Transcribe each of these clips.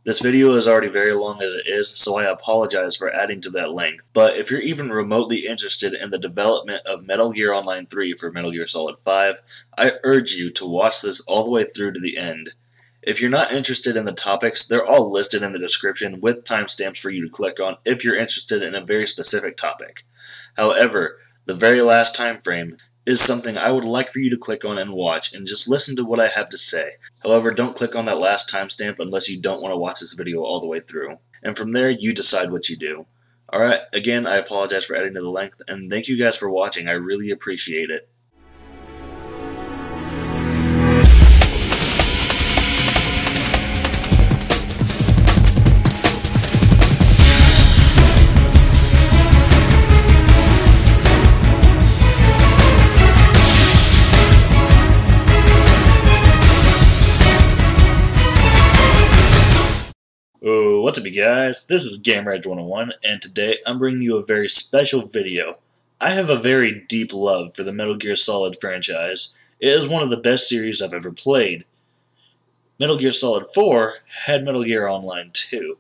This video is already very long as it is, so I apologize for adding to that length, but if you're even remotely interested in the development of Metal Gear Online 3 for Metal Gear Solid 5, I urge you to watch this all the way through to the end. If you're not interested in the topics, they're all listed in the description with timestamps for you to click on if you're interested in a very specific topic. However, the very last time frame is something I would like for you to click on and watch and just listen to what I have to say. However, don't click on that last timestamp unless you don't want to watch this video all the way through. And from there, you decide what you do. Alright, again, I apologize for adding to the length, and thank you guys for watching. I really appreciate it. Oh, what's up you guys? This is GameReg101, and today I'm bringing you a very special video. I have a very deep love for the Metal Gear Solid franchise. It is one of the best series I've ever played. Metal Gear Solid 4 had Metal Gear Online 2.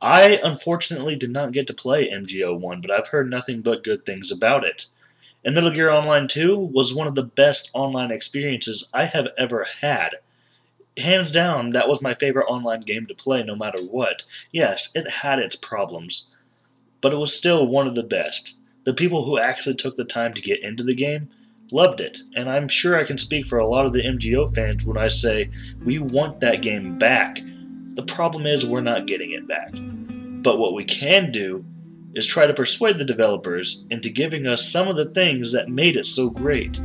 I unfortunately did not get to play MGO1, but I've heard nothing but good things about it. And Metal Gear Online 2 was one of the best online experiences I have ever had. Hands down, that was my favorite online game to play no matter what. Yes, it had its problems, but it was still one of the best. The people who actually took the time to get into the game loved it, and I'm sure I can speak for a lot of the MGO fans when I say we want that game back. The problem is we're not getting it back. But what we can do is try to persuade the developers into giving us some of the things that made it so great.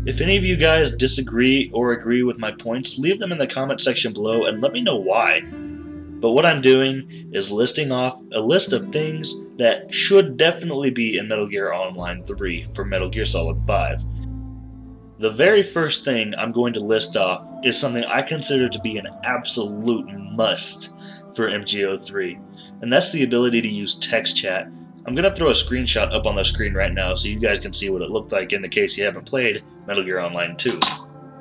If any of you guys disagree or agree with my points, leave them in the comment section below and let me know why. But what I'm doing is listing off a list of things that should definitely be in Metal Gear Online 3 for Metal Gear Solid 5. The very first thing I'm going to list off is something I consider to be an absolute must for MGO3, and that's the ability to use text chat. I'm going to throw a screenshot up on the screen right now so you guys can see what it looked like in the case you haven't played Metal Gear Online 2.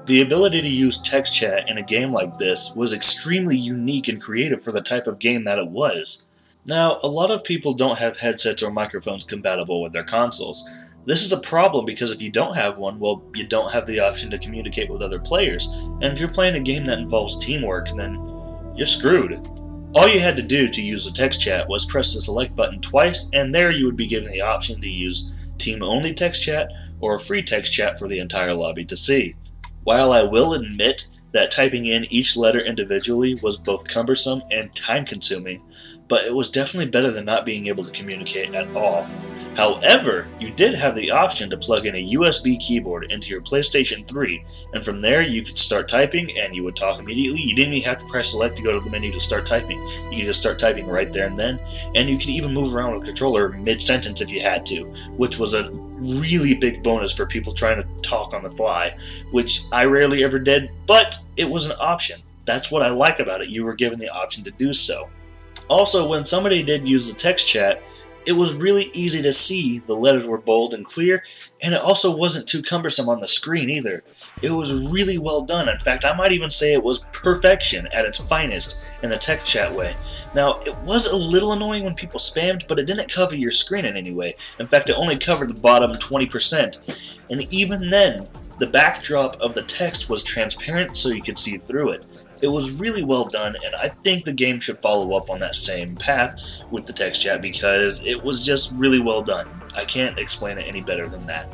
The ability to use text chat in a game like this was extremely unique and creative for the type of game that it was. Now, a lot of people don't have headsets or microphones compatible with their consoles. This is a problem because if you don't have one, well, you don't have the option to communicate with other players, and if you're playing a game that involves teamwork, then you're screwed. All you had to do to use the text chat was press the select button twice, and there you would be given the option to use team-only text chat or free text chat for the entire lobby to see. While I will admit that typing in each letter individually was both cumbersome and time-consuming, but it was definitely better than not being able to communicate at all. However, you did have the option to plug in a USB keyboard into your PlayStation 3, and from there you could start typing and you would talk immediately. You didn't even have to press select to go to the menu to start typing. You could just start typing right there and then, and you could even move around with the controller mid-sentence if you had to, which was a really big bonus for people trying to talk on the fly, which I rarely ever did, but it was an option. That's what I like about it. You were given the option to do so. Also, when somebody did use the text chat, it was really easy to see. The letters were bold and clear, and it also wasn't too cumbersome on the screen either. It was really well done. In fact, I might even say it was perfection at its finest in the text chat way. Now, it was a little annoying when people spammed, but it didn't cover your screen in any way. In fact, it only covered the bottom 20%, and even then, the backdrop of the text was transparent so you could see through it. It was really well done, and I think the game should follow up on that same path with the text chat because it was just really well done. I can't explain it any better than that.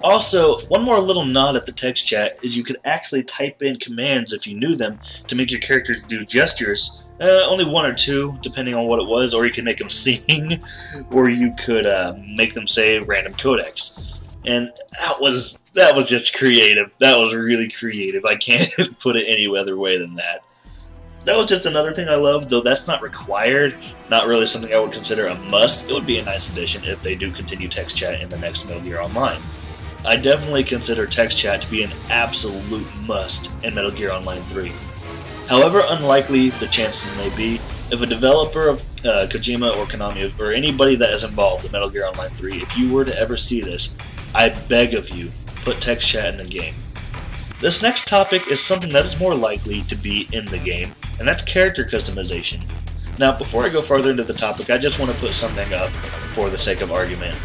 Also, one more little nod at the text chat is you could actually type in commands if you knew them to make your characters do gestures. Only one or two, depending on what it was, or you could make them sing, or you could make them say random codecs. And that was just creative. That was really creative. I can't put it any other way than that. That was just another thing I loved, though that's not required. Not really something I would consider a must. It would be a nice addition if they do continue text chat in the next Metal Gear Online. I definitely consider text chat to be an absolute must in Metal Gear Online 3. However unlikely the chances may be, if a developer of Kojima or Konami or anybody that is involved in Metal Gear Online 3, if you were to ever see this, I beg of you, put text chat in the game. This next topic is something that is more likely to be in the game, and that's character customization. Now, before I go further into the topic, I just want to put something up for the sake of argument.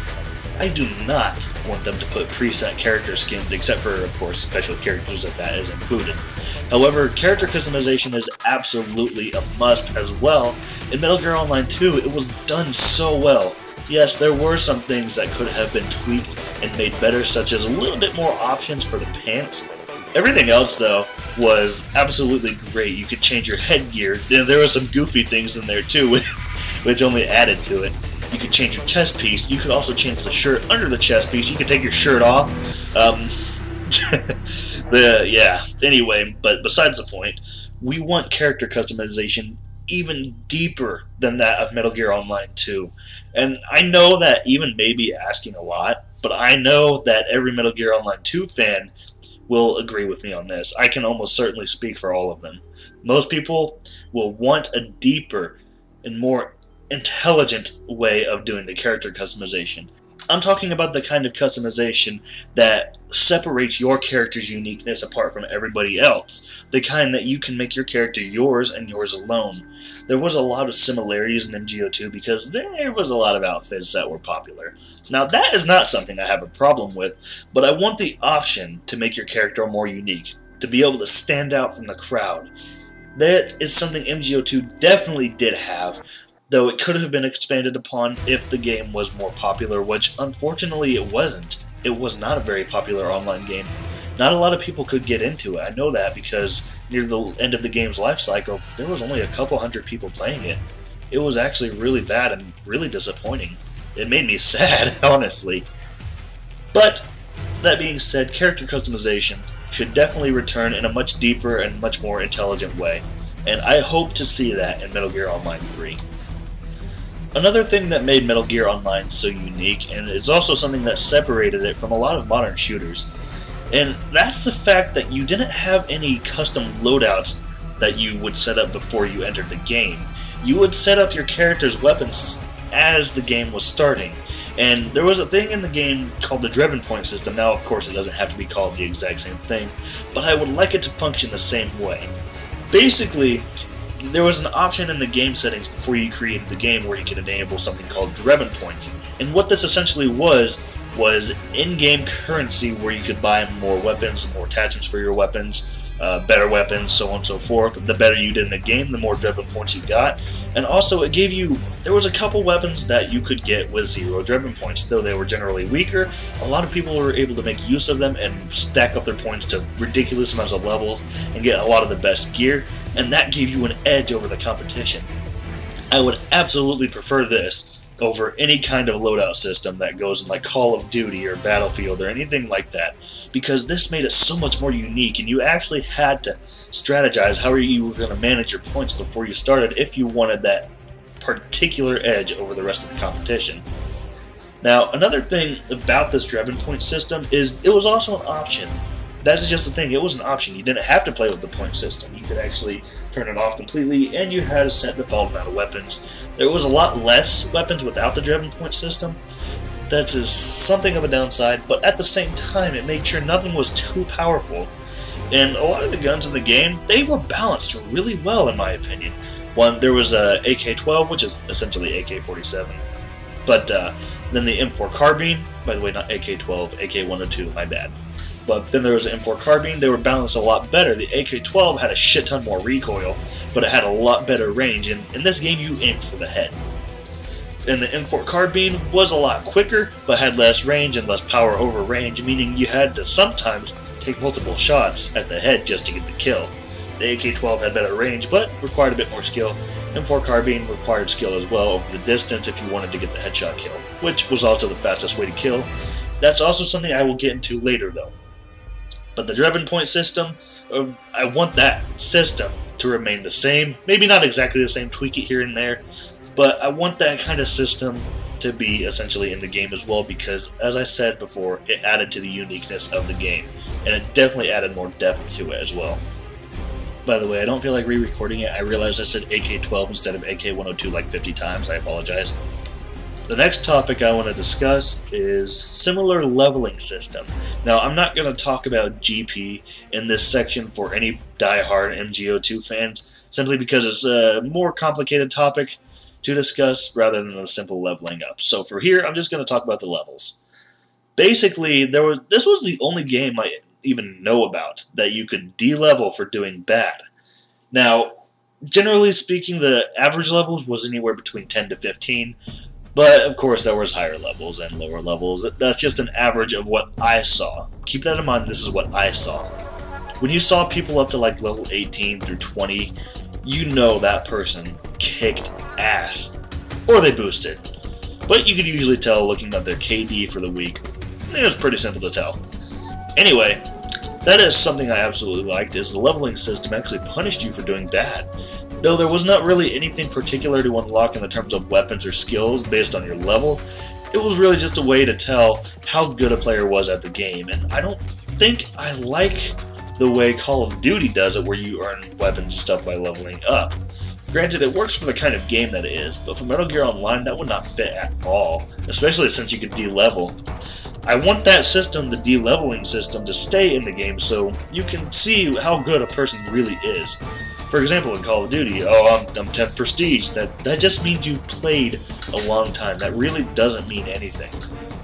I do not want them to put preset character skins, except for, of course, special characters if that is included. However, character customization is absolutely a must as well. In Metal Gear Online 2, it was done so well. Yes, there were some things that could have been tweaked and made better, such as a little bit more options for the pants. Everything else, though, was absolutely great. You could change your headgear. There were some goofy things in there, too, which only added to it. You could change your chest piece. You could also change the shirt under the chest piece. You could take your shirt off. Yeah, anyway, but besides the point, we want character customization even deeper than that of Metal Gear Online 2. And I know that even may be asking a lot, but I know that every Metal Gear Online 2 fan will agree with me on this. I can almost certainly speak for all of them. Most people will want a deeper and more intelligent way of doing the character customization. I'm talking about the kind of customization that separates your character's uniqueness apart from everybody else. The kind that you can make your character yours and yours alone. There was a lot of similarities in MGO2 because there was a lot of outfits that were popular. Now that is not something I have a problem with, but I want the option to make your character more unique, to be able to stand out from the crowd. That is something MGO2 definitely did have, though it could have been expanded upon if the game was more popular, which unfortunately it wasn't. It was not a very popular online game. Not a lot of people could get into it. I know that because near the end of the game's life cycle, there was only a couple hundred people playing it. It was actually really bad and really disappointing. It made me sad, honestly. But, that being said, character customization should definitely return in a much deeper and much more intelligent way, and I hope to see that in Metal Gear Online 3. Another thing that made Metal Gear Online so unique, and is also something that separated it from a lot of modern shooters, and that's the fact that you didn't have any custom loadouts that you would set up before you entered the game. You would set up your character's weapons as the game was starting, and there was a thing in the game called the Driven Point system. Now, of course, it doesn't have to be called the exact same thing, but I would like it to function the same way. Basically, there was an option in the game settings before you created the game where you could enable something called Driven Points, and what this essentially was in-game currency where you could buy more weapons, more attachments for your weapons, better weapons, so on and so forth. The better you did in the game, the more Driven Points you got. And also it gave you, there was a couple weapons that you could get with 0 Driven Points, though they were generally weaker. A lot of people were able to make use of them and stack up their points to ridiculous amounts of levels and get a lot of the best gear, and that gave you an edge over the competition. I would absolutely prefer this over any kind of loadout system that goes in like Call of Duty or Battlefield or anything like that, because this made it so much more unique, and you actually had to strategize how you were going to manage your points before you started if you wanted that particular edge over the rest of the competition. Now, another thing about this Driven Point system is it was also an option. That is just the thing, it was an option. You didn't have to play with the point system. You could actually turn it off completely, and you had a set default amount of weapons. There was a lot less weapons without the Driven Point system. That is something of a downside, but at the same time, it made sure nothing was too powerful. And a lot of the guns in the game, they were balanced really well, in my opinion. There was a AK-12, which is essentially AK-47. But then the M4 carbine, by the way, not AK-12, AK-102, my bad. But then there was an M4 carbine. They were balanced a lot better. The AK-12 had a shit ton more recoil, but it had a lot better range, and in this game you aimed for the head. And the M4 carbine was a lot quicker, but had less range and less power over range, meaning you had to sometimes take multiple shots at the head just to get the kill. The AK-12 had better range, but required a bit more skill. M4 carbine required skill as well over the distance if you wanted to get the headshot kill, which was also the fastest way to kill. That's also something I will get into later, though. But the Driven Point system, I want that system to remain the same. Maybe not exactly the same, tweak it here and there, but I want that kind of system to be essentially in the game as well, because, as I said before, it added to the uniqueness of the game, and it definitely added more depth to it as well. By the way, I don't feel like re-recording it. I realized I said AK-12 instead of AK-102 like 50 times. I apologize. The next topic I want to discuss is similar leveling system. Now, I'm not going to talk about GP in this section for any die-hard MGO2 fans, simply because it's a more complicated topic to discuss rather than a simple leveling up. So for here, I'm just going to talk about the levels. Basically, this was the only game I even know about that you could de-level for doing bad. Now, generally speaking, the average levels was anywhere between 10 to 15, but of course there was higher levels and lower levels. That's just an average of what I saw. Keep that in mind, this is what I saw. When you saw people up to like level 18 through 20, you know that person kicked ass. Or they boosted. But you could usually tell looking at their KD for the week. It was pretty simple to tell. Anyway, that is something I absolutely liked, is the leveling system actually punished you for doing bad. Though there was not really anything particular to unlock in the terms of weapons or skills based on your level, it was really just a way to tell how good a player was at the game, and I don't think I like the way Call of Duty does it, where you earn weapons and stuff by leveling up. Granted, it works for the kind of game that it is, but for Metal Gear Online, that would not fit at all, especially since you could de-level. I want that system, the de-leveling system, to stay in the game so you can see how good a person really is. For example, in Call of Duty, oh, I'm 10th Prestige. That just means you've played a long time. That really doesn't mean anything.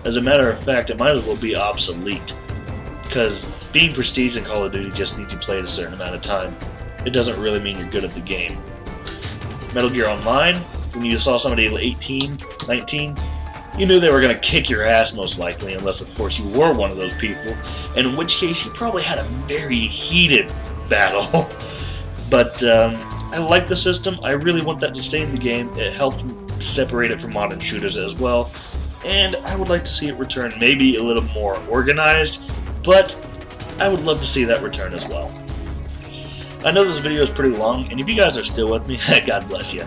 As a matter of fact, it might as well be obsolete. Because being Prestige in Call of Duty just means you played a certain amount of time. It doesn't really mean you're good at the game. Metal Gear Online, when you saw somebody 18, 19, you knew they were going to kick your ass most likely, unless of course you were one of those people, and in which case you probably had a very heated battle. But I like the system. I really want that to stay in the game. It helped separate it from modern shooters as well, and I would like to see it return maybe a little more organized, but I would love to see that return as well. I know this video is pretty long, and if you guys are still with me, God bless you.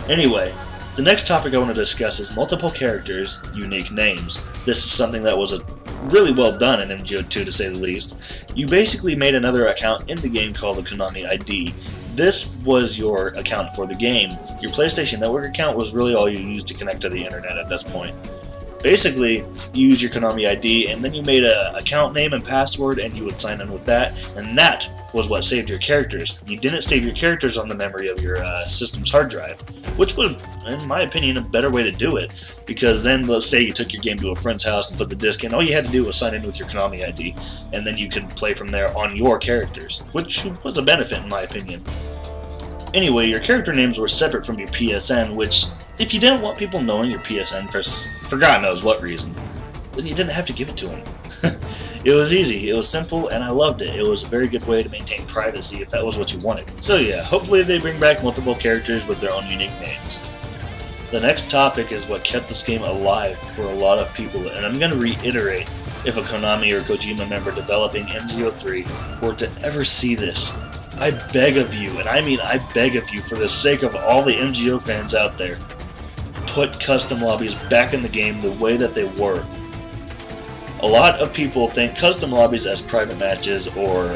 Anyway, the next topic I want to discuss is multiple characters, unique names. This is something that was really well done in MGO2 to say the least. You basically made another account in the game called the Konami ID. This was your account for the game. Your PlayStation Network account was really all you used to connect to the internet at this point. Basically, you use your Konami ID, and then you made an account name and password, and you would sign in with that, and that was what saved your characters. You didn't save your characters on the memory of your system's hard drive, which was, in my opinion, a better way to do it, because then, let's say you took your game to a friend's house and put the disc in, all you had to do was sign in with your Konami ID, and then you could play from there on your characters, which was a benefit in my opinion. Anyway, your character names were separate from your PSN, which, if you didn't want people knowing your PSN for God knows what reason, then you didn't have to give it to them. It was easy, it was simple, and I loved it. It was a very good way to maintain privacy if that was what you wanted. So yeah, hopefully they bring back multiple characters with their own unique names. The next topic is what kept this game alive for a lot of people, and I'm going to reiterate, if a Konami or Kojima member developing MGO3 were to ever see this, I beg of you, and I mean I beg of you for the sake of all the MGO fans out there, put custom lobbies back in the game the way that they were. A lot of people think custom lobbies as private matches or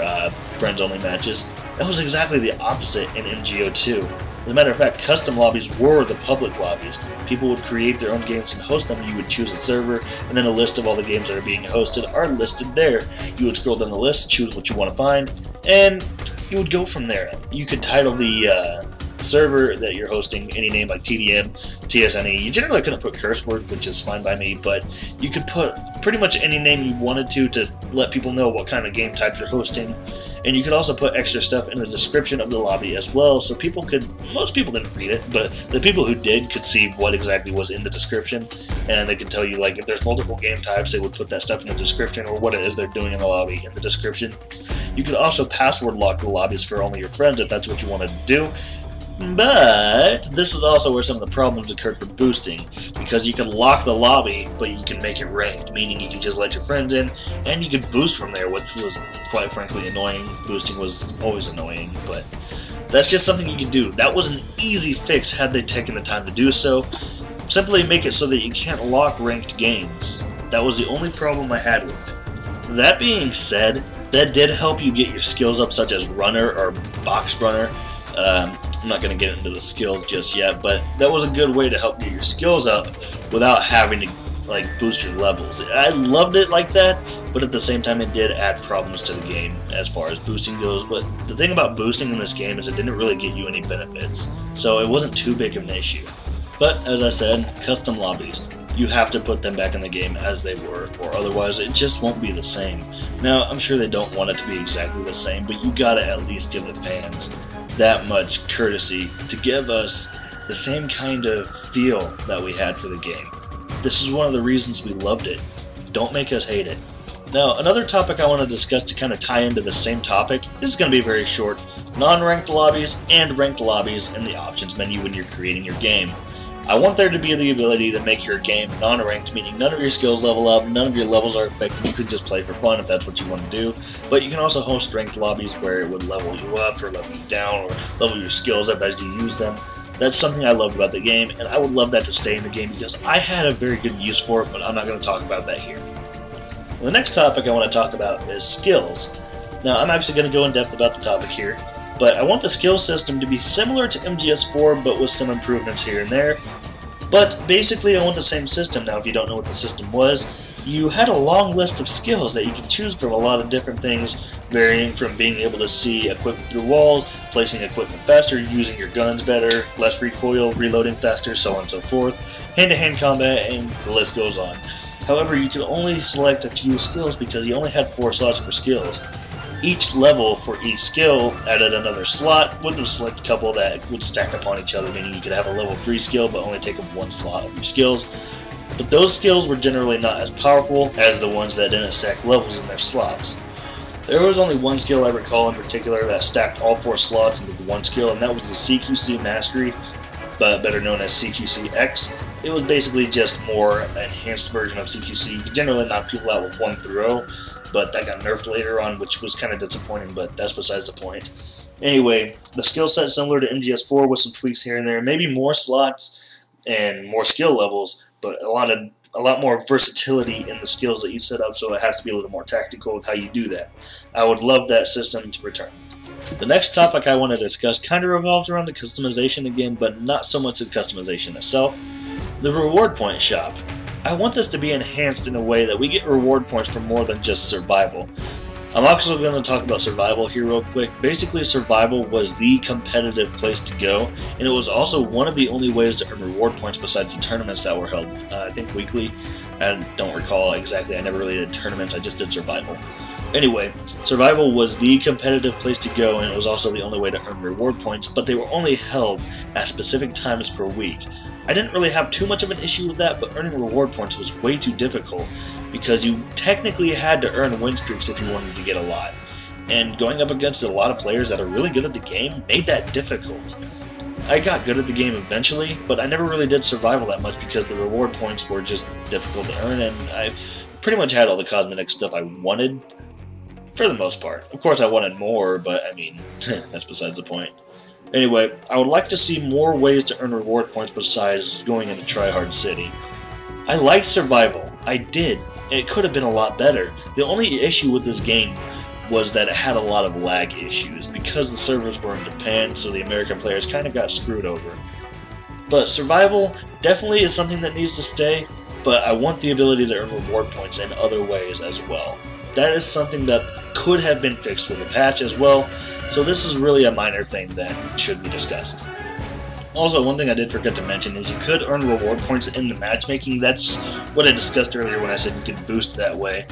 friends-only matches. That was exactly the opposite in MGO2. As a matter of fact, custom lobbies were the public lobbies. People would create their own games and host them. You would choose a server, and then a list of all the games that are being hosted are listed there. You would scroll down the list, choose what you want to find, and you would go from there. You could title the server that you're hosting any name like TDM, TSNE. You generally couldn't put curse words, which is fine by me, but you could put pretty much any name you wanted to let people know what kind of game type you're hosting. And you could also put extra stuff in the description of the lobby as well, so people could, most people didn't read it, but the people who did could see what exactly was in the description, and they could tell you, like, if there's multiple game types, they would put that stuff in the description, or what it is they're doing in the lobby in the description. You could also password lock the lobbies for only your friends if that's what you wanted to do. But this is also where some of the problems occurred for boosting, because you can lock the lobby, but you can make it ranked, meaning you can just let your friends in, and you can boost from there, which was quite frankly annoying. Boosting was always annoying, but that's just something you can do. That was an easy fix had they taken the time to do so. Simply make it so that you can't lock ranked games. That was the only problem I had with it. That being said, that did help you get your skills up, such as runner or box runner. I'm not going to get into the skills just yet, but that was a good way to help get your skills up without having to like boost your levels. I loved it like that, but at the same time it did add problems to the game as far as boosting goes. But the thing about boosting in this game is it didn't really get you any benefits, so it wasn't too big of an issue. But as I said, custom lobbies, you have to put them back in the game as they were, or otherwise it just won't be the same. Now, I'm sure they don't want it to be exactly the same, but you gotta at least give the fans that much courtesy to give us the same kind of feel that we had for the game. This is one of the reasons we loved it. Don't make us hate it. Now, another topic I want to discuss to kind of tie into the same topic, this is going to be very short, non-ranked lobbies and ranked lobbies in the options menu when you're creating your game. I want there to be the ability to make your game non-ranked, meaning none of your skills level up, none of your levels are affected, you could just play for fun if that's what you want to do, but you can also host ranked lobbies where it would level you up or level you down or level your skills up as you use them. That's something I loved about the game, and I would love that to stay in the game because I had a very good use for it, but I'm not going to talk about that here. The next topic I want to talk about is skills. Now, I'm actually going to go in depth about the topic here, but I want the skill system to be similar to MGS4, but with some improvements here and there. But basically, I want the same system. Now, if you don't know what the system was, you had a long list of skills that you could choose from, a lot of different things, varying from being able to see equipment through walls, placing equipment faster, using your guns better, less recoil, reloading faster, so on and so forth, hand-to-hand combat, and the list goes on. However, you could only select a few skills because you only had 4 slots for skills. Each level for each skill added another slot with a select couple that would stack upon each other, meaning you could have a level 3 skill but only take up 1 slot of your skills. But those skills were generally not as powerful as the ones that didn't stack levels in their slots. There was only one skill I recall in particular that stacked all 4 slots into one skill, and that was the CQC Mastery, but better known as CQC-X. It was basically just more enhanced version of CQC. You could generally knock people out with 1 throw, but that got nerfed later on, which was kind of disappointing, but that's besides the point. Anyway, the skill set similar to MGS4 with some tweaks here and there, maybe more slots and more skill levels, but a lot more versatility in the skills that you set up, so it has to be a little more tactical with how you do that. I would love that system to return. The next topic I want to discuss kind of revolves around the customization again, but not so much the customization itself. The reward point shop. I want this to be enhanced in a way that we get reward points for more than just survival. I'm also going to talk about survival here real quick. Basically, survival was the competitive place to go, and it was also one of the only ways to earn reward points besides the tournaments that were held, I think weekly. I don't recall exactly, I never really did tournaments, I just did survival. Anyway, survival was the competitive place to go, and it was also the only way to earn reward points, but they were only held at specific times per week. I didn't really have too much of an issue with that, but earning reward points was way too difficult because you technically had to earn win streaks if you wanted to get a lot. And going up against a lot of players that are really good at the game made that difficult. I got good at the game eventually, but I never really did survival that much because the reward points were just difficult to earn, and I pretty much had all the cosmetic stuff I wanted for the most part. Of course I wanted more, but I mean, that's besides the point. Anyway, I would like to see more ways to earn reward points besides going into Tryhard City. I liked survival, I did, and it could have been a lot better. The only issue with this game was that it had a lot of lag issues because the servers were in Japan, so the American players kind of got screwed over. But survival definitely is something that needs to stay, but I want the ability to earn reward points in other ways as well. That is something that could have been fixed with a patch as well, so this is really a minor thing that should be discussed. Also, one thing I did forget to mention is you could earn reward points in the matchmaking. That's what I discussed earlier when I said you could boost that way.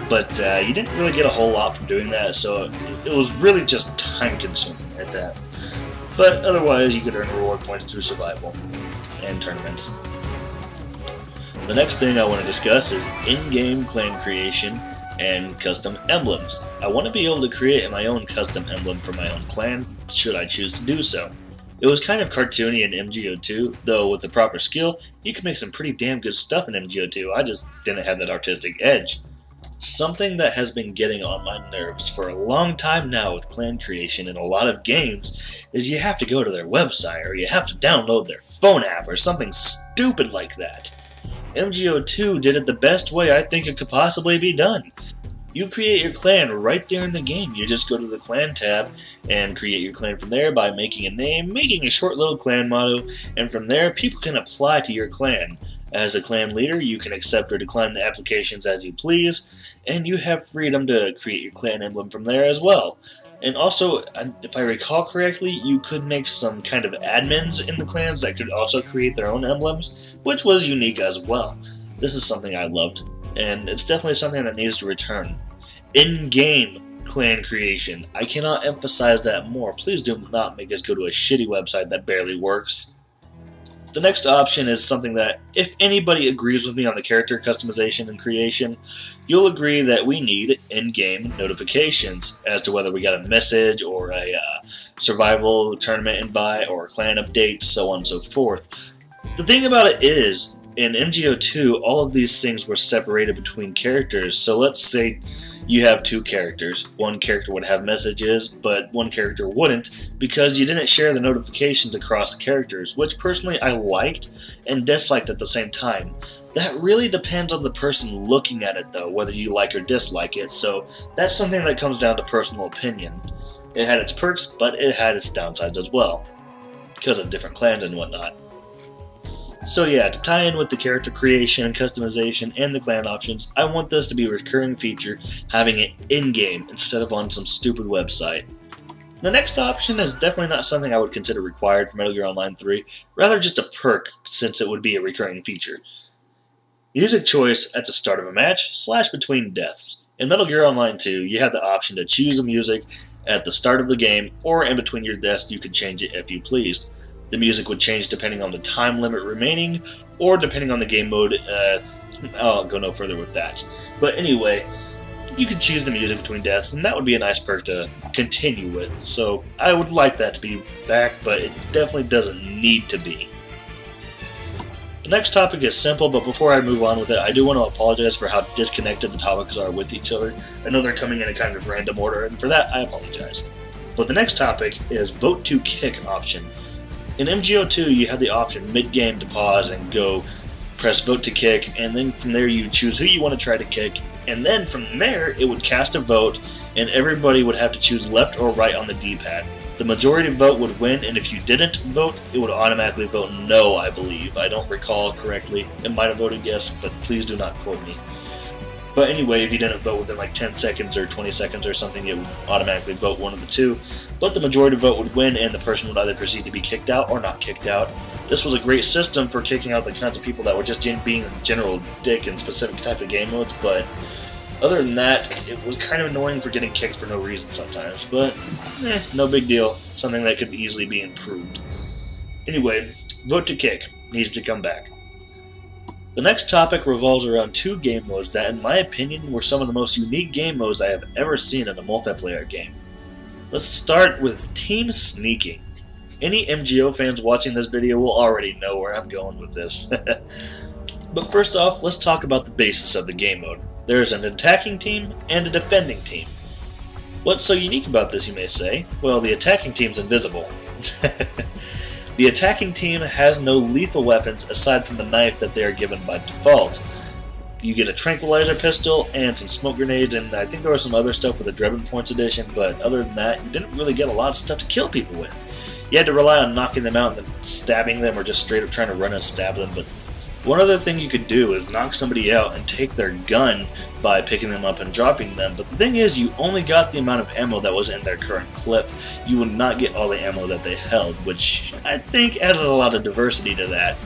But you didn't really get a whole lot from doing that, so it was really just time-consuming at that. But otherwise, you could earn reward points through survival and tournaments. The next thing I want to discuss is in-game clan creation and custom emblems. I want to be able to create my own custom emblem for my own clan, should I choose to do so. It was kind of cartoony in MGO2, though with the proper skill, you can make some pretty damn good stuff in MGO2, I just didn't have that artistic edge. Something that has been getting on my nerves for a long time now with clan creation in a lot of games is you have to go to their website, or you have to download their phone app, or something stupid like that. MGO2 did it the best way I think it could possibly be done. You create your clan right there in the game. You just go to the clan tab and create your clan from there by making a name, making a short little clan motto, and from there people can apply to your clan. As a clan leader, you can accept or decline the applications as you please, and you have freedom to create your clan emblem from there as well. And also, if I recall correctly, you could make some kind of admins in the clans that could also create their own emblems, which was unique as well. This is something I loved, and it's definitely something that needs to return. In-game clan creation. I cannot emphasize that more. Please do not make us go to a shitty website that barely works. The next option is something that, if anybody agrees with me on the character customization and creation, you'll agree that we need in-game notifications as to whether we got a message or a survival tournament invite or a clan update, so on and so forth. The thing about it is, in MGO2, all of these things were separated between characters, so let's say you have two characters. One character would have messages, but one character wouldn't, because you didn't share the notifications across characters, which personally I liked and disliked at the same time. That really depends on the person looking at it though, whether you like or dislike it, so that's something that comes down to personal opinion. It had its perks, but it had its downsides as well, because of different clans and whatnot. So yeah, to tie in with the character creation and customization and the clan options, I want this to be a recurring feature, having it in-game instead of on some stupid website. The next option is definitely not something I would consider required for Metal Gear Online 3, rather just a perk since it would be a recurring feature. Music choice at the start of a match / between deaths. In Metal Gear Online 2, you have the option to choose a music at the start of the game, or in between your deaths you could change it if you pleased. The music would change depending on the time limit remaining, or depending on the game mode. I'll go no further with that. But anyway, you could choose the music between deaths, and that would be a nice perk to continue with. So I would like that to be back, but it definitely doesn't need to be. The next topic is simple, but before I move on with it, I do want to apologize for how disconnected the topics are with each other. I know they're coming in a kind of random order, and for that I apologize. But the next topic is Vote to Kick option. In MGO2, you have the option mid-game to pause and go press vote to kick, and then from there you choose who you want to try to kick, and then from there it would cast a vote, and everybody would have to choose left or right on the D-pad. The majority vote would win, and if you didn't vote, it would automatically vote no, I believe. I don't recall correctly. It might have voted yes, but please do not quote me. But anyway, if you didn't vote within like 10 seconds or 20 seconds or something, it would automatically vote one of the two. But the majority vote would win, and the person would either proceed to be kicked out or not kicked out. This was a great system for kicking out the kinds of people that were just being a general dick in specific type of game modes, but other than that, it was kind of annoying for getting kicked for no reason sometimes, but no big deal. Something that could easily be improved. Anyway, vote to kick needs to come back. The next topic revolves around two game modes that, in my opinion, were some of the most unique game modes I have ever seen in a multiplayer game. Let's start with Team Sneaking. Any MGO fans watching this video will already know where I'm going with this. But first off, let's talk about the basis of the game mode. There is an attacking team and a defending team. What's so unique about this, you may say? Well, the attacking team's invisible. The attacking team has no lethal weapons aside from the knife that they are given by default. You get a tranquilizer pistol and some smoke grenades, and I think there was some other stuff with the Drebin Points edition, but other than that, you didn't really get a lot of stuff to kill people with. You had to rely on knocking them out and then stabbing them, or just straight up trying to run and stab them. But one other thing you could do is knock somebody out and take their gun by picking them up and dropping them. But the thing is, you only got the amount of ammo that was in their current clip. You would not get all the ammo that they held, which I think added a lot of diversity to that.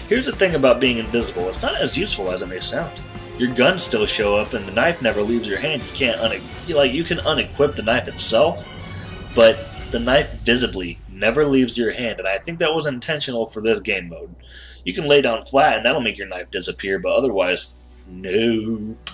Here's the thing about being invisible, it's not as useful as it may sound. Your guns still show up and the knife never leaves your hand. You can't you can unequip the knife itself, but the knife visibly never leaves your hand, and I think that was intentional for this game mode. You can lay down flat and that'll make your knife disappear, but otherwise, nope.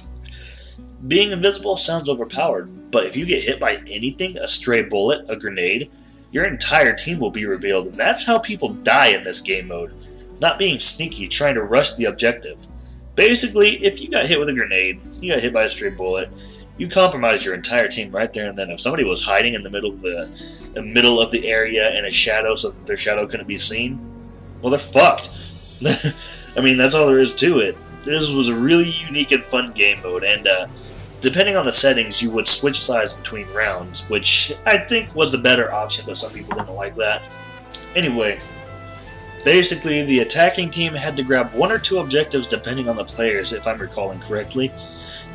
Being invisible sounds overpowered, but if you get hit by anything, a stray bullet, a grenade, your entire team will be revealed, and that's how people die in this game mode. Not being sneaky, trying to rush the objective. Basically, if you got hit with a grenade, you got hit by a stray bullet, you compromised your entire team right there and then. If somebody was hiding in the middle of the area in a shadow so that their shadow couldn't be seen, well, they're fucked. I mean, that's all there is to it. This was a really unique and fun game mode, and depending on the settings, you would switch sides between rounds, which I think was the better option, but some people didn't like that. Anyway, basically the attacking team had to grab 1 or 2 objectives depending on the players, if I'm recalling correctly.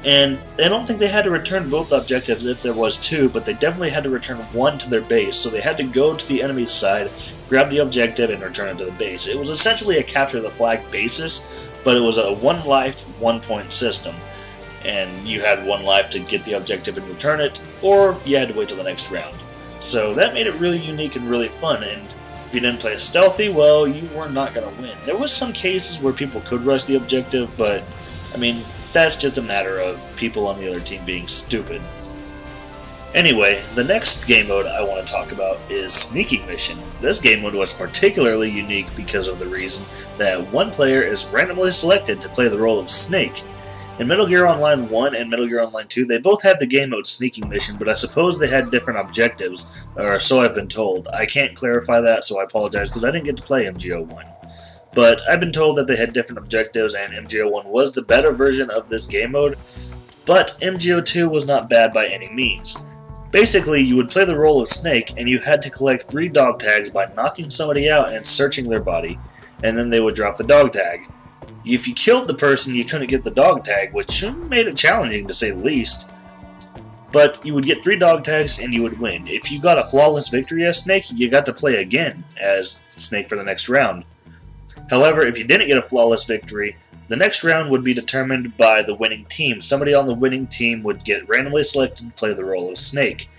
And I don't think they had to return both objectives if there was 2, but they definitely had to return 1 to their base, so they had to go to the enemy's side, grab the objective, and return it to the base. It was essentially a capture the flag basis, but it was a 1 life, 1 point system. And you had 1 life to get the objective and return it, or you had to wait till the next round. So that made it really unique and really fun, and if you didn't play stealthy, well, you were not going to win. There was some cases where people could rush the objective, but, I mean, that's just a matter of people on the other team being stupid. Anyway, the next game mode I want to talk about is Sneaking Mission. This game mode was particularly unique because of the reason that 1 player is randomly selected to play the role of Snake. In Metal Gear Online 1 and Metal Gear Online 2, they both had the game mode Sneaking Mission, but I suppose they had different objectives, or so I've been told. I can't clarify that, so I apologize, because I didn't get to play MGO1. But I've been told that they had different objectives, and MGO1 was the better version of this game mode, but MGO2 was not bad by any means. Basically, you would play the role of Snake, and you had to collect 3 dog tags by knocking somebody out and searching their body, and then they would drop the dog tag. If you killed the person, you couldn't get the dog tag, which made it challenging to say the least. But you would get 3 dog tags and you would win. If you got a flawless victory as Snake, you got to play again as Snake for the next round. However, if you didn't get a flawless victory, the next round would be determined by the winning team. Somebody on the winning team would get randomly selected to play the role of Snake.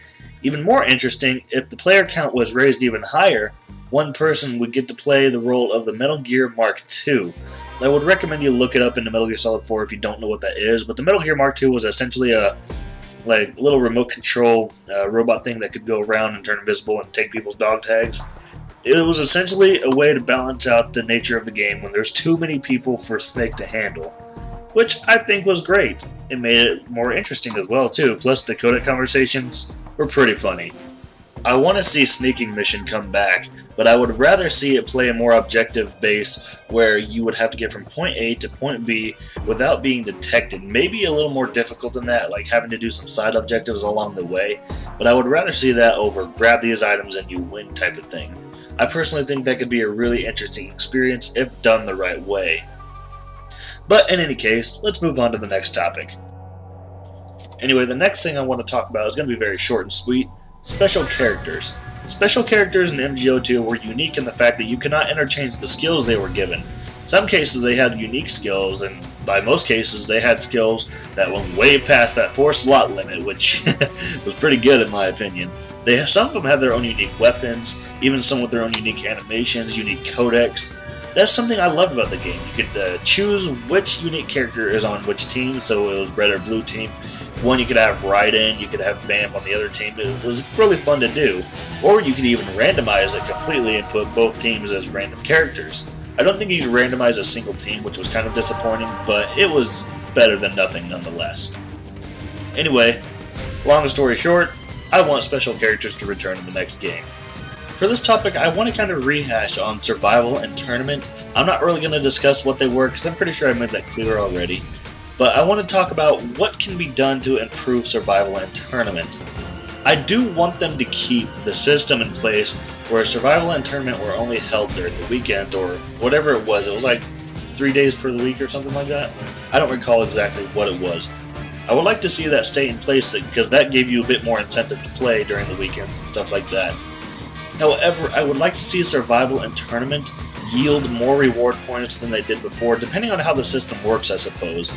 Even more interesting, if the player count was raised even higher, 1 person would get to play the role of the Metal Gear Mark II. I would recommend you look it up into Metal Gear Solid 4 if you don't know what that is, but the Metal Gear Mark II was essentially a little remote control robot thing that could go around and turn invisible and take people's dog tags. It was essentially a way to balance out the nature of the game when there's too many people for Snake to handle, which I think was great. It made it more interesting as well too, plus the codec conversations were pretty funny. I want to see Sneaking Mission come back, but I would rather see it play a more objective base where you would have to get from point A to point B without being detected. Maybe a little more difficult than that, like having to do some side objectives along the way, but I would rather see that over grab these items and you win type of thing. I personally think that could be a really interesting experience if done the right way. But in any case, let's move on to the next topic. Anyway, the next thing I want to talk about is going to be very short and sweet. Special characters. Special characters in MGO2 were unique in the fact that you could not interchange the skills they were given. Some cases they had unique skills, and by most cases they had skills that went way past that 4 slot limit, which was pretty good in my opinion. Some of them had their own unique weapons, even some with their own unique animations, unique codecs. That's something I loved about the game. You could choose which unique character is on which team, so it was red or blue team. One you could have Raiden, you could have Vamp on the other team. It was really fun to do. Or you could even randomize it completely and put both teams as random characters. I don't think you could randomize a single team, which was kind of disappointing, but it was better than nothing nonetheless. Anyway, long story short, I want special characters to return in the next game. For this topic, I want to kind of rehash on survival and tournament. I'm not really going to discuss what they were, because I'm pretty sure I made that clear already. But I want to talk about what can be done to improve survival and tournament. I do want them to keep the system in place where survival and tournament were only held during the weekend, or whatever it was. It was like 3 days per the week or something like that. I don't recall exactly what it was. I would like to see that stay in place because that gave you a bit more incentive to play during the weekends and stuff like that. However, I would like to see survival and tournament yield more reward points than they did before, depending on how the system works, I suppose.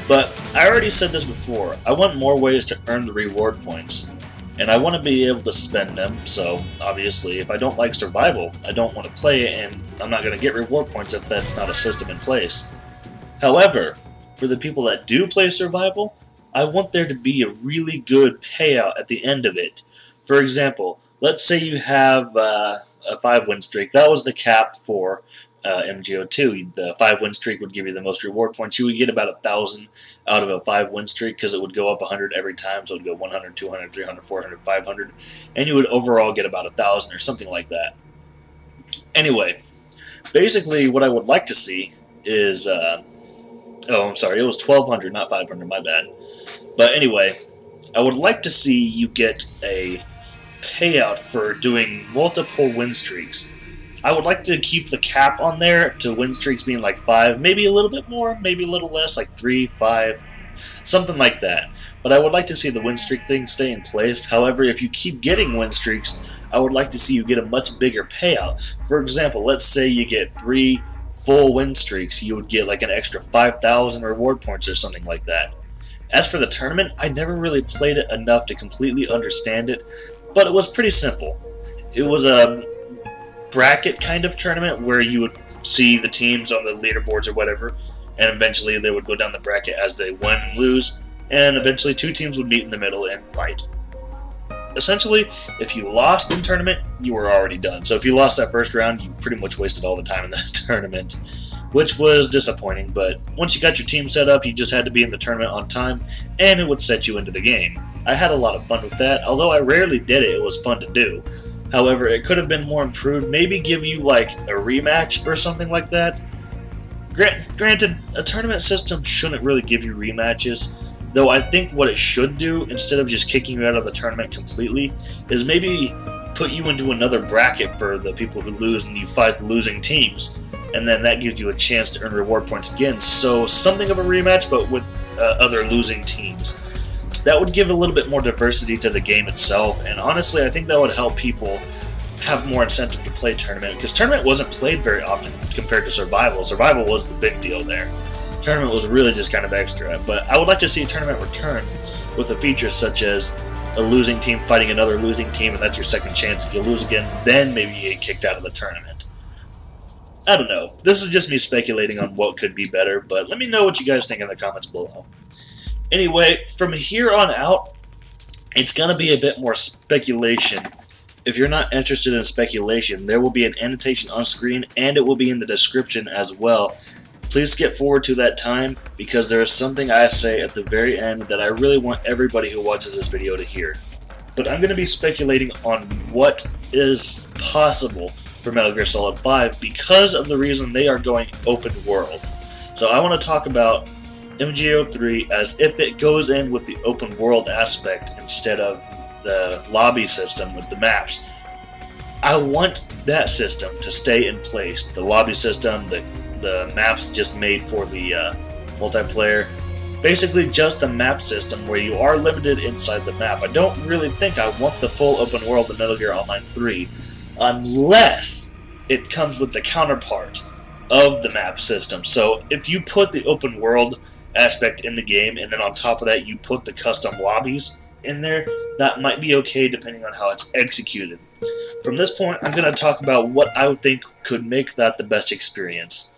But I already said this before, I want more ways to earn the reward points, and I want to be able to spend them, so obviously if I don't like survival, I don't want to play it, and I'm not going to get reward points if that's not a system in place. However, for the people that do play survival, I want there to be a really good payout at the end of it. For example, let's say you have a 5-win streak. That was the cap for MGO2. The 5-win streak would give you the most reward points. You would get about 1,000 out of a 5-win streak because it would go up 100 every time. So it would go 100, 200, 300, 400, 500. And you would overall get about 1,000 or something like that. Anyway, basically what I would like to see is... oh, I'm sorry. It was 1,200, not 500. My bad. But anyway, I would like to see you get a payout for doing multiple win streaks. I would like to keep the cap on there to win streaks being like 5, maybe a little bit more, maybe a little less, like 3, 5, something like that. But I would like to see the win streak thing stay in place. However, if you keep getting win streaks, I would like to see you get a much bigger payout. For example, let's say you get 3 full win streaks, you would get like an extra 5,000 reward points or something like that. As for the tournament, I never really played it enough to completely understand it, but it was pretty simple. It was a bracket kind of tournament where you would see the teams on the leaderboards or whatever, and eventually they would go down the bracket as they win and lose, and eventually 2 teams would meet in the middle and fight. Essentially, if you lost in tournament, you were already done. So if you lost that first round, you pretty much wasted all the time in that tournament, which was disappointing. But once you got your team set up, you just had to be in the tournament on time, and it would set you into the game. I had a lot of fun with that. Although I rarely did it, it was fun to do. However, it could have been more improved. Maybe give you like a rematch or something like that. Granted, a tournament system shouldn't really give you rematches, though I think what it should do, instead of just kicking you out of the tournament completely, is maybe put you into another bracket for the people who lose and you fight the losing teams, and then that gives you a chance to earn reward points again. So something of a rematch, but with other losing teams. That would give a little bit more diversity to the game itself, and honestly, I think that would help people have more incentive to play tournament, because tournament wasn't played very often compared to survival. Survival was the big deal there. Tournament was really just kind of extra, but I would like to see a tournament return with a feature such as a losing team fighting another losing team, and that's your second chance. If you lose again, then maybe you get kicked out of the tournament. I don't know. This is just me speculating on what could be better, but let me know what you guys think in the comments below. Anyway, from here on out, it's going to be a bit more speculation. If you're not interested in speculation, there will be an annotation on screen, and it will be in the description as well. Please skip forward to that time, because there is something I say at the very end that I really want everybody who watches this video to hear. But I'm going to be speculating on what is possible for Metal Gear Solid 5 because of the reason they are going open world. So I want to talk about MGO3 as if it goes in with the open world aspect instead of the lobby system with the maps. I want that system to stay in place. The lobby system, the maps just made for the multiplayer. Basically just the map system where you are limited inside the map. I don't really think I want the full open world of Metal Gear Online 3 unless it comes with the counterpart of the map system. So if you put the open world aspect in the game and then on top of that you put the custom lobbies in there, that might be okay depending on how it's executed. From this point, I'm going to talk about what I would think could make that the best experience.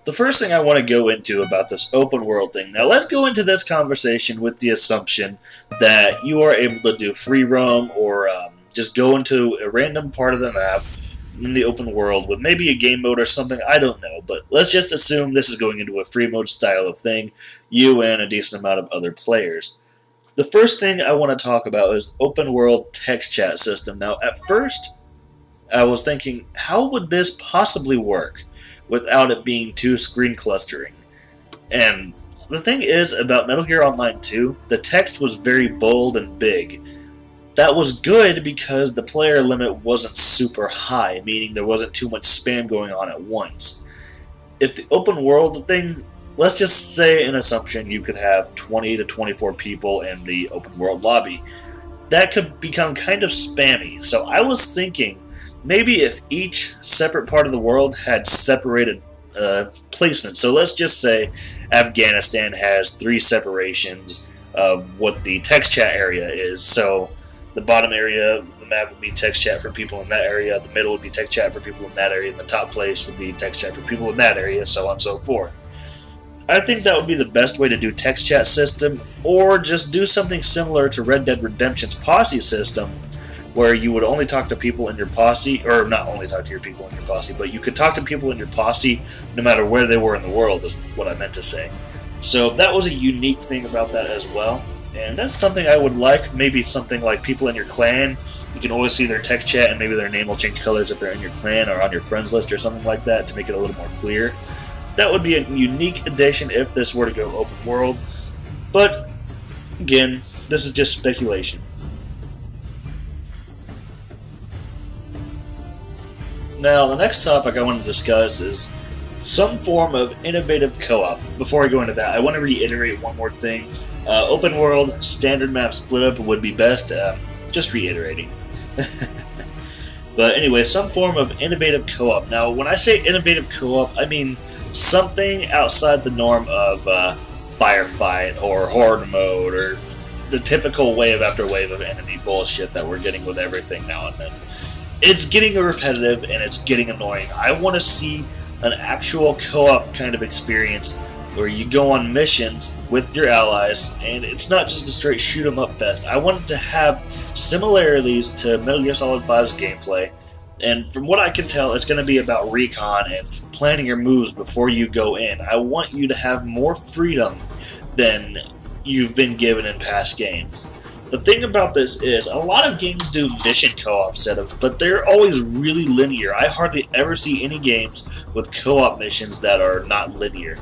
The first thing I want to go into about this open world thing, now let's go into this conversation with the assumption that you are able to do free roam or just go into a random part of the map in the open world with maybe a game mode or something, I don't know, but let's just assume this is going into a free mode style of thing, you and a decent amount of other players. The first thing I want to talk about is open world text chat system. Now at first I was thinking, how would this possibly work without it being too screen clustering? And the thing is about Metal Gear Online 2, the text was very bold and big. That was good because the player limit wasn't super high, meaning there wasn't too much spam going on at once. If the open world thing, let's just say an assumption you could have 20 to 24 people in the open world lobby. That could become kind of spammy, so I was thinking maybe if each separate part of the world had separated placement. So let's just say Afghanistan has 3 separations of what the text chat area is. So the bottom area of the map would be text chat for people in that area, the middle would be text chat for people in that area, and the top place would be text chat for people in that area, so on and so forth. I think that would be the best way to do text chat system, or just do something similar to Red Dead Redemption's posse system, where you would only talk to people in your posse, or not only talk to your people in your posse, but you could talk to people in your posse no matter where they were in the world, is what I meant to say. So that was a unique thing about that as well, and that's something I would like. Maybe something like people in your clan, you can always see their text chat, and maybe their name will change colors if they're in your clan or on your friends list or something like that to make it a little more clear. That would be a unique addition if this were to go open world. But, again, this is just speculation. Now, the next topic I want to discuss is some form of innovative co-op. Before I go into that, I want to reiterate one more thing. Open world, standard map split up would be best. Just reiterating. But anyway, some form of innovative co-op. Now, when I say innovative co-op, I mean something outside the norm of firefight or horde mode or the typical wave after wave of enemy bullshit that we're getting with everything now and then. It's getting repetitive and it's getting annoying. I want to see an actual co-op kind of experience where you go on missions with your allies and it's not just a straight shoot 'em up fest. I want it to have similarities to Metal Gear Solid 5's gameplay, and from what I can tell, it's going to be about recon and planning your moves before you go in. I want you to have more freedom than you've been given in past games. The thing about this is, a lot of games do mission co-op setups, but they're always really linear. I hardly ever see any games with co-op missions that are not linear.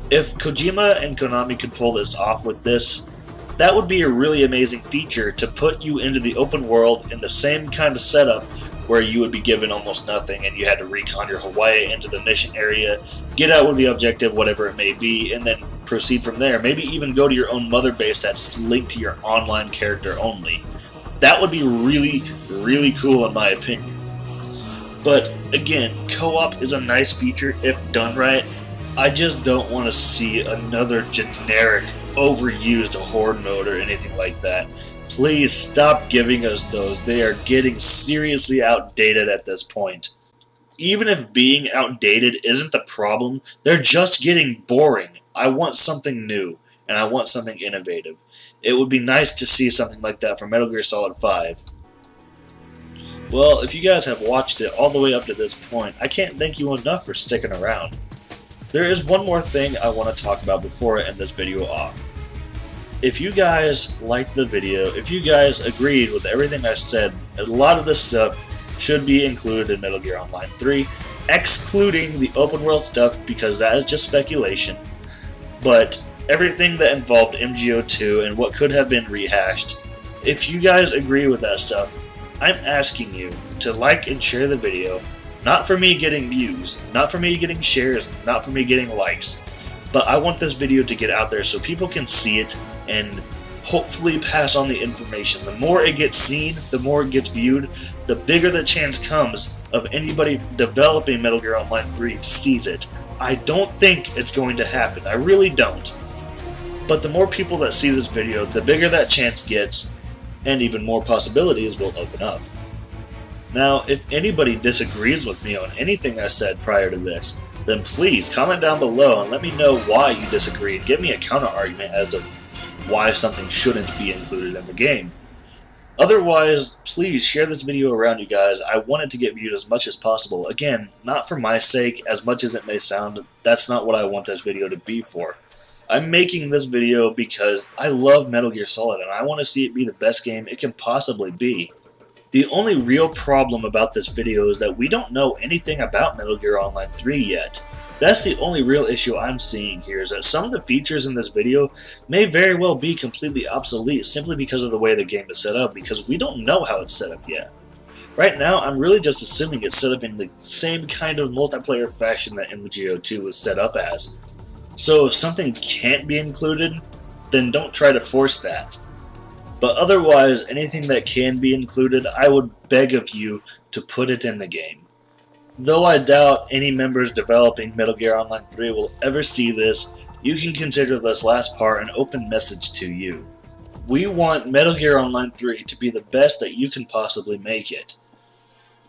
If Kojima and Konami could pull this off with this, that would be a really amazing feature to put you into the open world in the same kind of setup where you would be given almost nothing and you had to recon your Hawaii into the mission area, get out with the objective, whatever it may be, and then proceed from there. Maybe even go to your own mother base that's linked to your online character only. That would be really, really cool in my opinion. But again, co-op is a nice feature if done right. I just don't want to see another generic, overused horde mode or anything like that. Please stop giving us those. They are getting seriously outdated at this point. Even if being outdated isn't the problem, they're just getting boring. I want something new, and I want something innovative. It would be nice to see something like that for Metal Gear Solid 5. Well, if you guys have watched it all the way up to this point, I can't thank you enough for sticking around. There is one more thing I want to talk about before I end this video off. If you guys liked the video, if you guys agreed with everything I said, a lot of this stuff should be included in Metal Gear Online 3, excluding the open world stuff because that is just speculation. But everything that involved MGO2 and what could have been rehashed, if you guys agree with that stuff, I'm asking you to like and share the video. Not for me getting views, not for me getting shares, not for me getting likes, but I want this video to get out there so people can see it and hopefully pass on the information. The more it gets seen, the more it gets viewed, the bigger the chance comes of anybody developing Metal Gear Online 3 sees it. I don't think it's going to happen. I really don't. But the more people that see this video, the bigger that chance gets, and even more possibilities will open up. Now, if anybody disagrees with me on anything I said prior to this, then please comment down below and let me know why you disagree and give me a counter argument as to why something shouldn't be included in the game. Otherwise, please share this video around, you guys. I want it to get viewed as much as possible. Again, not for my sake, as much as it may sound, that's not what I want this video to be for. I'm making this video because I love Metal Gear Solid and I want to see it be the best game it can possibly be. The only real problem about this video is that we don't know anything about Metal Gear Online 3 yet. That's the only real issue I'm seeing here, is that some of the features in this video may very well be completely obsolete simply because of the way the game is set up, because we don't know how it's set up yet. Right now, I'm really just assuming it's set up in the same kind of multiplayer fashion that MGO2 was set up as. So if something can't be included, then don't try to force that. But otherwise, anything that can be included, I would beg of you to put it in the game. Though I doubt any members developing Metal Gear Online 3 will ever see this, you can consider this last part an open message to you. We want Metal Gear Online 3 to be the best that you can possibly make it.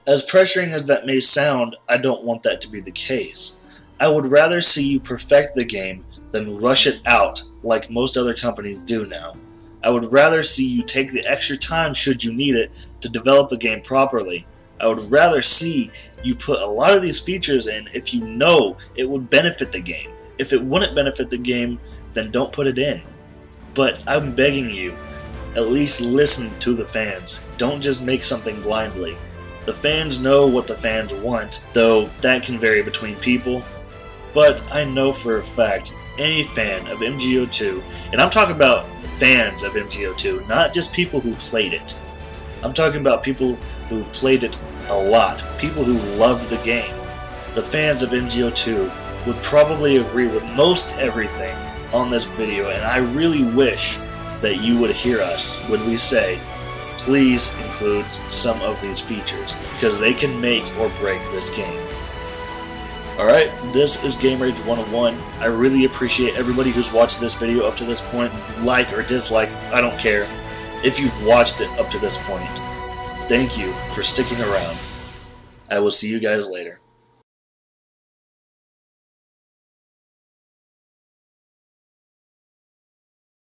As pressuring as that may sound, I don't want that to be the case. I would rather see you perfect the game than rush it out like most other companies do now. I would rather see you take the extra time should you need it to develop the game properly. I would rather see you put a lot of these features in if you know it would benefit the game. If it wouldn't benefit the game, then don't put it in. But I'm begging you, at least listen to the fans. Don't just make something blindly. The fans know what the fans want, though that can vary between people. But I know for a fact any fan of MGO2, and I'm talking about fans of MGO2, not just people who played it. I'm talking about people who played it a lot, people who loved the game. The fans of MGO2 would probably agree with most everything on this video, and I really wish that you would hear us when we say, please include some of these features, because they can make or break this game. Alright, this is Game Rage 101. I really appreciate everybody who's watched this video up to this point. Like or dislike, I don't care. If you've watched it up to this point, thank you for sticking around. I will see you guys later.